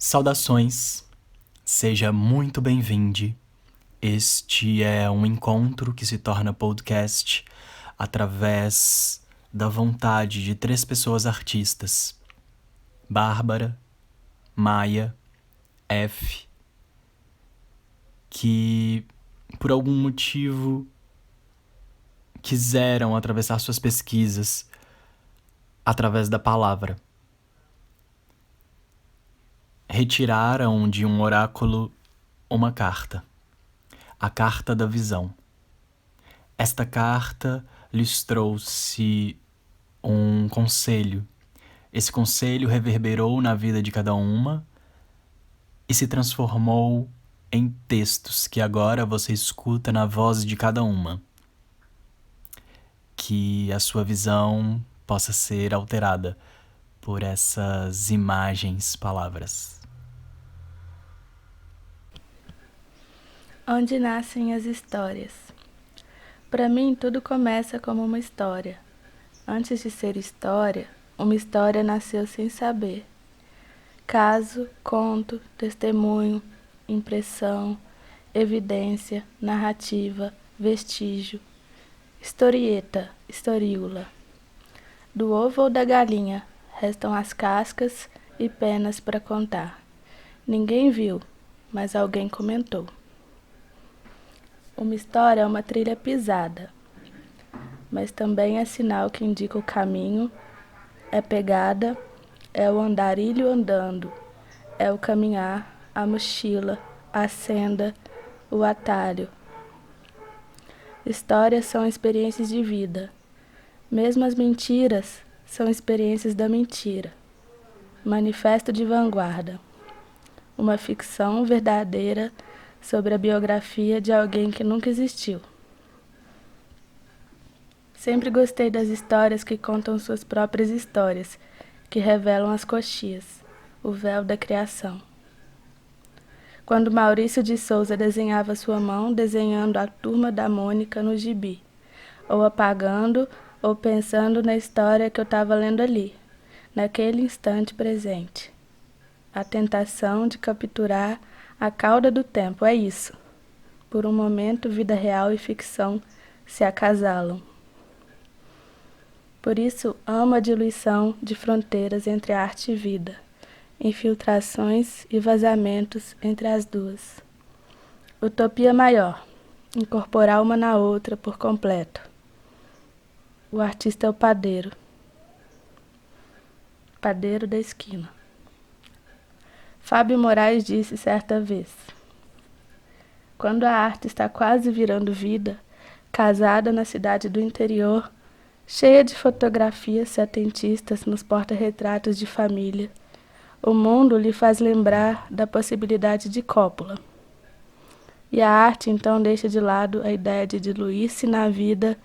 Saudações, seja muito bem-vindo. Este é um encontro que se torna podcast através da vontade de 3 pessoas artistas: Bárbara, Maia, F, que por algum motivo quiseram atravessar suas pesquisas através da palavra. Retiraram de um oráculo uma carta, a carta da visão. Esta carta lhes trouxe um conselho. Esse conselho reverberou na vida de cada uma e se transformou em textos que agora você escuta na voz de cada uma. Que a sua visão possa ser alterada por essas imagens, palavras. Onde nascem as histórias? Para mim, tudo começa como uma história. Antes de ser história, uma história nasceu sem saber. Caso, conto, testemunho, impressão, evidência, narrativa, vestígio, historieta, historiúla. Do ovo ou da galinha, restam as cascas e penas para contar. Ninguém viu, mas alguém comentou. Uma história é uma trilha pisada, mas também é sinal que indica o caminho, é pegada, é o andarilho andando, é o caminhar, a mochila, a senda, o atalho. Histórias são experiências de vida. Mesmo as mentiras são experiências da mentira. Manifesto de vanguarda. Uma ficção verdadeira sobre a biografia de alguém que nunca existiu. Sempre gostei das histórias que contam suas próprias histórias, que revelam as coxias, o véu da criação. Quando Maurício de Souza desenhava sua mão desenhando a turma da Mônica no gibi, ou apagando ou pensando na história que eu estava lendo ali, naquele instante presente. A tentação de capturar a cauda do tempo, é isso. Por um momento, vida real e ficção se acasalam. Por isso, amo a diluição de fronteiras entre arte e vida, infiltrações e vazamentos entre as duas. Utopia maior, incorporar uma na outra por completo. O artista é o padeiro. Padeiro da esquina. Fábio Moraes disse certa vez: quando a arte está quase virando vida, casada na cidade do interior, cheia de fotografias setentistas nos porta-retratos de família, o mundo lhe faz lembrar da possibilidade de cópula. E a arte então deixa de lado a ideia de diluir-se na vida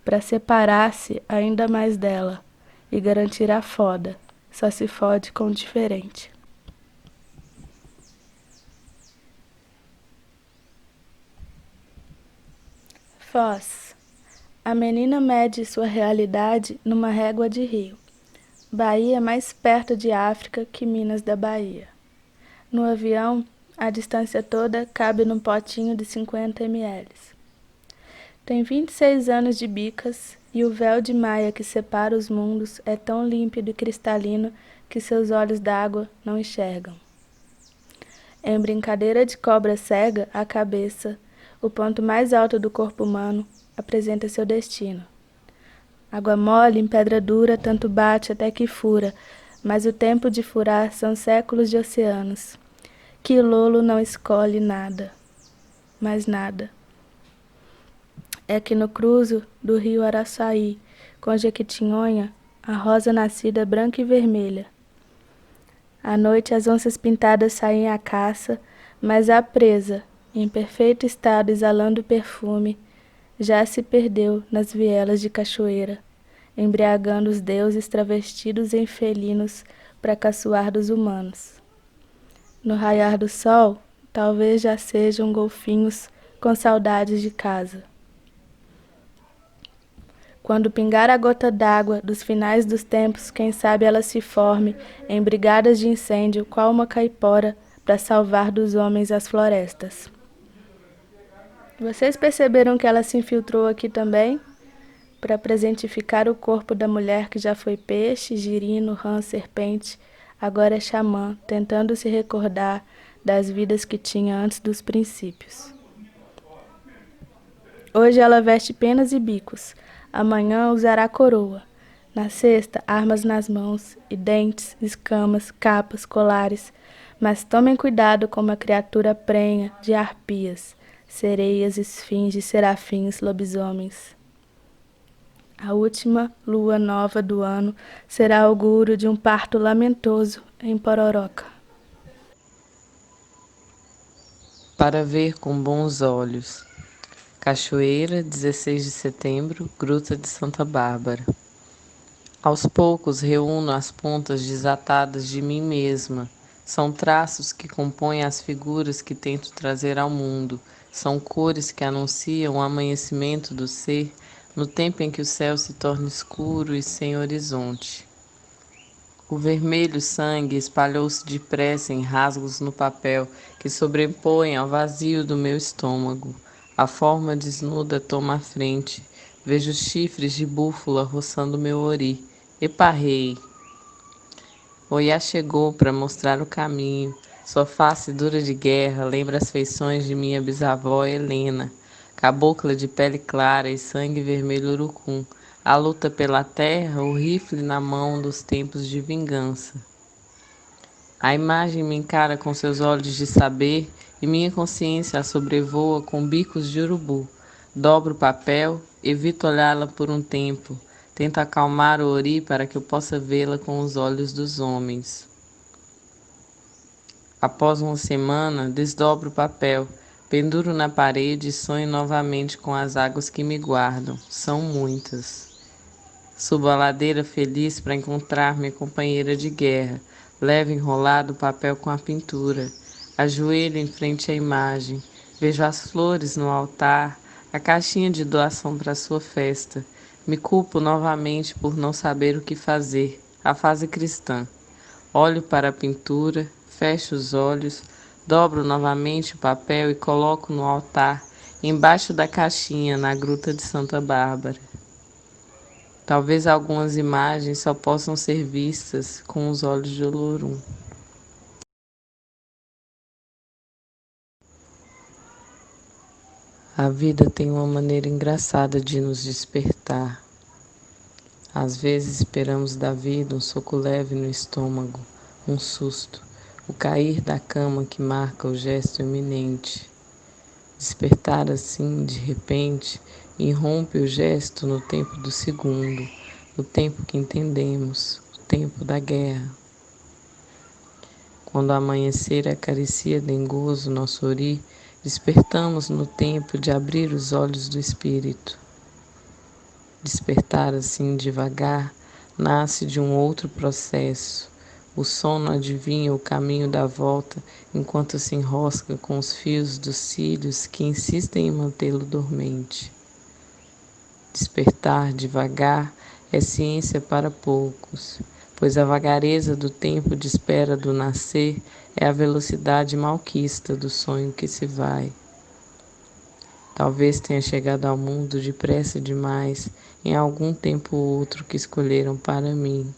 para separar-se ainda mais dela e garantir a foda, só se fode com o diferente. Foz. A menina mede sua realidade numa régua de rio. Bahia mais perto de África que Minas da Bahia. No avião, a distância toda cabe num potinho de 50 ml. Tem 26 anos de bicas e o véu de maia que separa os mundos é tão límpido e cristalino que seus olhos d'água não enxergam. Em brincadeira de cobra cega, a cabeça, o ponto mais alto do corpo humano, apresenta seu destino. Água mole em pedra dura tanto bate até que fura, mas o tempo de furar são séculos de oceanos. Quilolo não escolhe nada, mais nada. É que no cruzo do rio Araçaí, com Jequitinhonha, a rosa nascida é branca e vermelha. À noite as onças pintadas saem à caça, mas a presa, em perfeito estado exalando perfume, já se perdeu nas vielas de cachoeira, embriagando os deuses travestidos em felinos para caçoar dos humanos. No raiar do sol, talvez já sejam golfinhos com saudades de casa. Quando pingar a gota d'água dos finais dos tempos, quem sabe ela se forme em brigadas de incêndio, qual uma caipora, para salvar dos homens as florestas. Vocês perceberam que ela se infiltrou aqui também? Para presentificar o corpo da mulher que já foi peixe, girino, rã, serpente, agora é xamã, tentando se recordar das vidas que tinha antes dos princípios. Hoje ela veste penas e bicos, amanhã usará coroa. Na sexta, armas nas mãos, e dentes, escamas, capas, colares. Mas tomem cuidado como a criatura prenha de arpias, sereias, esfinges, serafins, lobisomens. A última lua nova do ano será augúrio de um parto lamentoso em Pororoca. Para ver com bons olhos. Cachoeira, 16 de setembro, Gruta de Santa Bárbara. Aos poucos reúno as pontas desatadas de mim mesma. São traços que compõem as figuras que tento trazer ao mundo. São cores que anunciam o amanhecimento do ser no tempo em que o céu se torna escuro e sem horizonte. O vermelho sangue espalhou-se depressa em rasgos no papel que sobrepõem ao vazio do meu estômago. A forma desnuda toma a frente. Vejo chifres de búfala roçando meu ori. Eparrei. Oiá chegou para mostrar o caminho. Sua face dura de guerra lembra as feições de minha bisavó Helena, cabocla de pele clara e sangue vermelho urucum. A luta pela terra, o rifle na mão dos tempos de vingança. A imagem me encara com seus olhos de saber e minha consciência a sobrevoa com bicos de urubu. Dobro o papel, evito olhá-la por um tempo. Tento acalmar o ori para que eu possa vê-la com os olhos dos homens. Após uma semana, desdobro o papel, penduro na parede e sonho novamente com as águas que me guardam. São muitas. Subo a ladeira feliz para encontrar minha companheira de guerra. Levo enrolado o papel com a pintura. Ajoelho em frente à imagem. Vejo as flores no altar, a caixinha de doação para sua festa. Me culpo novamente por não saber o que fazer. A fase cristã. Olho para a pintura, fecho os olhos, dobro novamente o papel e coloco no altar, embaixo da caixinha, na Gruta de Santa Bárbara. Talvez algumas imagens só possam ser vistas com os olhos de Olorum. A vida tem uma maneira engraçada de nos despertar. Às vezes esperamos da vida um soco leve no estômago, um susto, o cair da cama que marca o gesto iminente. Despertar assim, de repente, irrompe o gesto no tempo do segundo, o tempo que entendemos, o tempo da guerra. Quando o amanhecer acaricia dengoso nosso ori, despertamos no tempo de abrir os olhos do espírito. Despertar assim devagar nasce de um outro processo. O sono adivinha o caminho da volta enquanto se enrosca com os fios dos cílios que insistem em mantê-lo dormente. Despertar devagar é ciência para poucos, pois a vagareza do tempo de espera do nascer é a velocidade malquista do sonho que se vai. Talvez tenha chegado ao mundo depressa demais em algum tempo ou outro que escolheram para mim.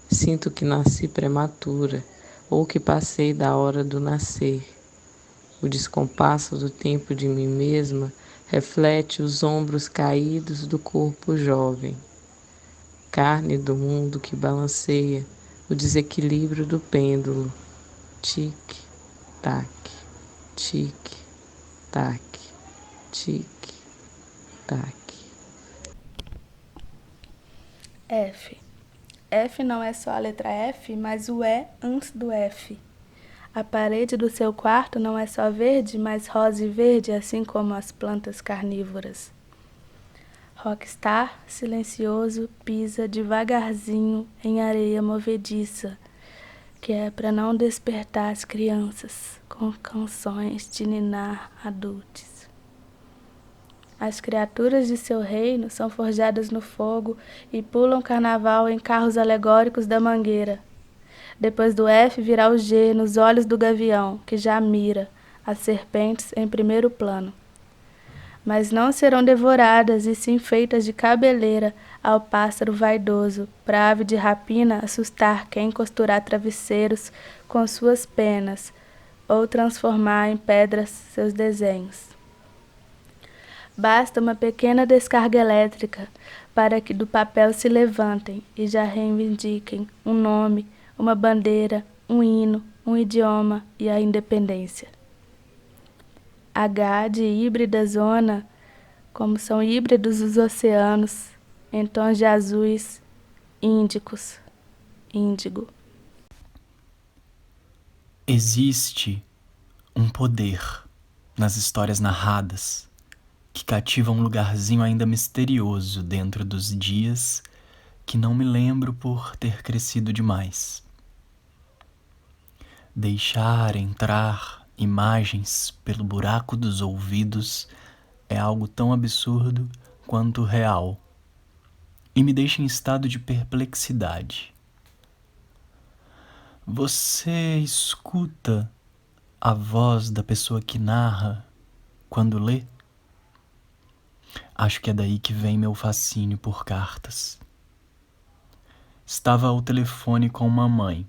Sinto que nasci prematura ou que passei da hora do nascer. O descompasso do tempo de mim mesma reflete os ombros caídos do corpo jovem. Carne do mundo que balanceia o desequilíbrio do pêndulo. Tic-tac, tic-tac, tic-tac. F. F não é só a letra F, mas o E antes do F. A parede do seu quarto não é só verde, mas rosa e verde, assim como as plantas carnívoras. Rockstar, silencioso, pisa devagarzinho em areia movediça, que é para não despertar as crianças com canções de ninar adultos. As criaturas de seu reino são forjadas no fogo e pulam carnaval em carros alegóricos da mangueira. Depois do F virá o G nos olhos do gavião, que já mira, as serpentes em primeiro plano. Mas não serão devoradas e sim feitas de cabeleira ao pássaro vaidoso, pra ave de rapina assustar quem costurar travesseiros com suas penas, ou transformar em pedras seus desenhos. Basta uma pequena descarga elétrica para que do papel se levantem e já reivindiquem um nome, uma bandeira, um hino, um idioma e a independência. H de híbrida zona, como são híbridos os oceanos, em tons de azuis, índicos, índigo. Existe um poder nas histórias narradas que cativa um lugarzinho ainda misterioso dentro dos dias que não me lembro por ter crescido demais. Deixar entrar imagens pelo buraco dos ouvidos é algo tão absurdo quanto real e me deixa em estado de perplexidade. Você escuta a voz da pessoa que narra quando lê? Acho que é daí que vem meu fascínio por cartas. Estava ao telefone com mamãe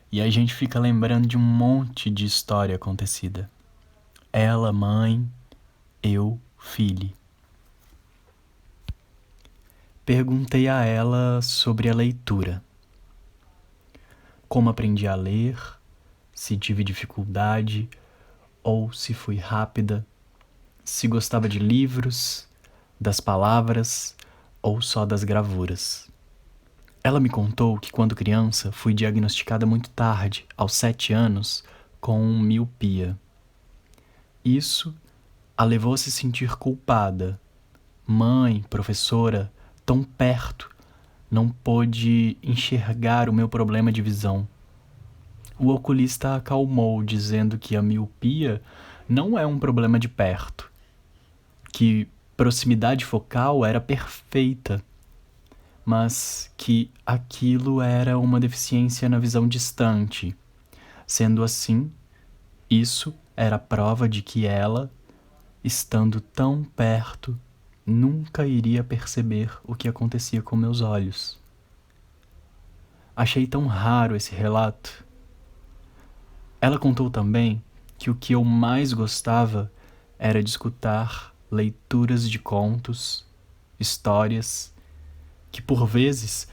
e a gente fica lembrando de um monte de história acontecida. Ela, mãe, eu, filho. Perguntei a ela sobre a leitura. Como aprendi a ler, se tive dificuldade ou se fui rápida, se gostava de livros, das palavras ou só das gravuras. Ela me contou que quando criança fui diagnosticada muito tarde, aos 7 anos, com miopia. Isso a levou a se sentir culpada. Mãe, professora, tão perto, não pôde enxergar o meu problema de visão. O oculista a acalmou, dizendo que a miopia não é um problema de perto, que proximidade focal era perfeita, mas que aquilo era uma deficiência na visão distante. Sendo assim, isso era prova de que ela, estando tão perto, nunca iria perceber o que acontecia com meus olhos. Achei tão raro esse relato. Ela contou também que o que eu mais gostava era de escutar leituras de contos, histórias, que por vezes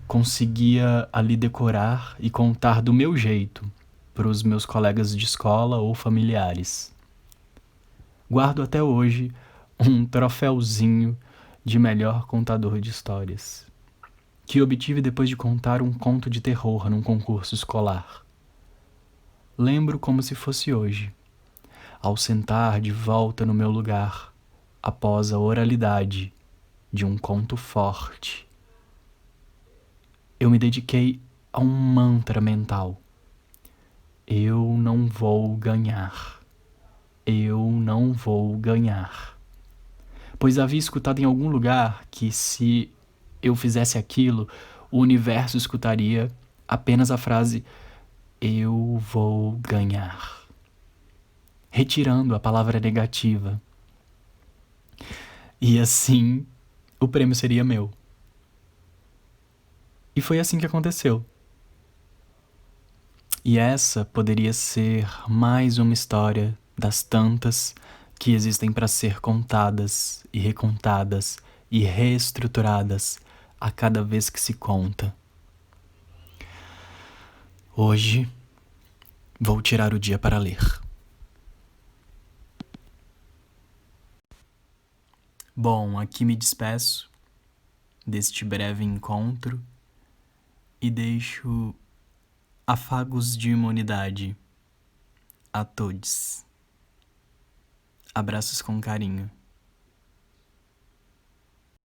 conseguia ali decorar e contar do meu jeito para os meus colegas de escola ou familiares. Guardo até hoje um troféuzinho de melhor contador de histórias, que obtive depois de contar um conto de terror num concurso escolar. Lembro como se fosse hoje, ao sentar de volta no meu lugar, após a oralidade de um conto forte. Eu me dediquei a um mantra mental. Eu não vou ganhar. Eu não vou ganhar. Pois havia escutado em algum lugar que se eu fizesse aquilo, o universo escutaria apenas a frase eu vou ganhar, retirando a palavra negativa. E assim, o prêmio seria meu. E foi assim que aconteceu. E essa poderia ser mais uma história das tantas que existem para ser contadas e recontadas e reestruturadas a cada vez que se conta. Hoje, vou tirar o dia para ler. Bom, aqui me despeço deste breve encontro e deixo afagos de imunidade a todos. Abraços com carinho.